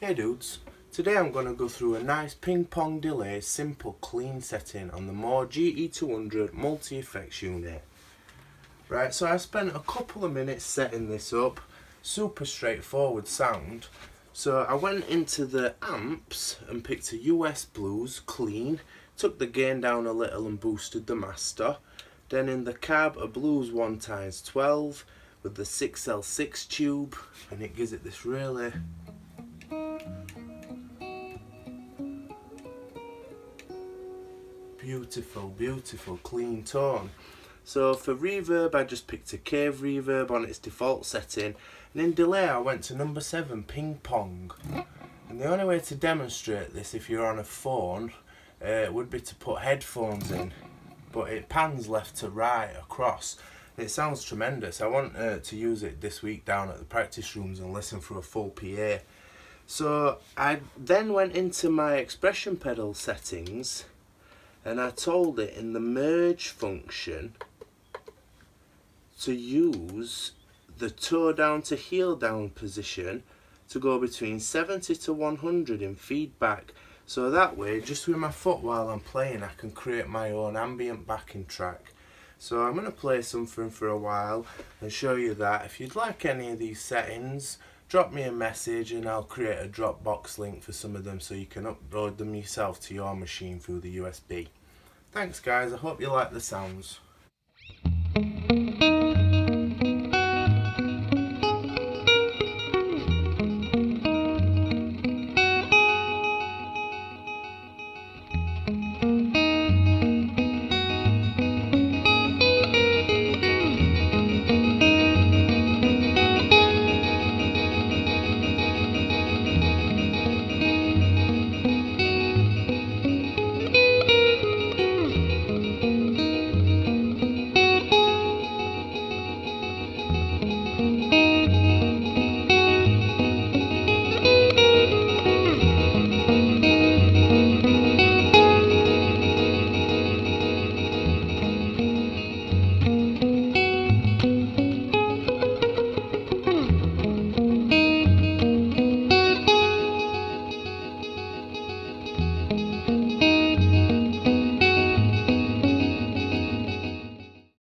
Hey dudes, today I'm going to go through a nice ping pong delay simple clean setting on the Mooer GE200 multi-effects unit. Right, so I spent a couple of minutes setting this up, super straightforward sound. So I went into the amps and picked a US Blues clean, took the gain down a little and boosted the master. Then in the cab a Blues 1x12 with the 6L6 tube, and it gives it this really beautiful clean tone. So for reverb I just picked a cave reverb on its default setting, and in delay I went to number 7 ping pong. And the only way to demonstrate this if you're on a phone would be to put headphones in, but it pans left to right across. It sounds tremendous. I want to use it this week down at the practice rooms and listen for a full PA. So I then went into my expression pedal settings and I told it in the merge function to use the toe down to heel down position to go between 70 to 100 in feedback. So that way, just with my foot while I'm playing, I can create my own ambient backing track. So I'm going to play something for a while and show you that. If you'd like any of these settings, drop me a message and I'll create a Dropbox link for some of them so you can upload them yourself to your machine through the USB. Thanks guys, I hope you like the sounds.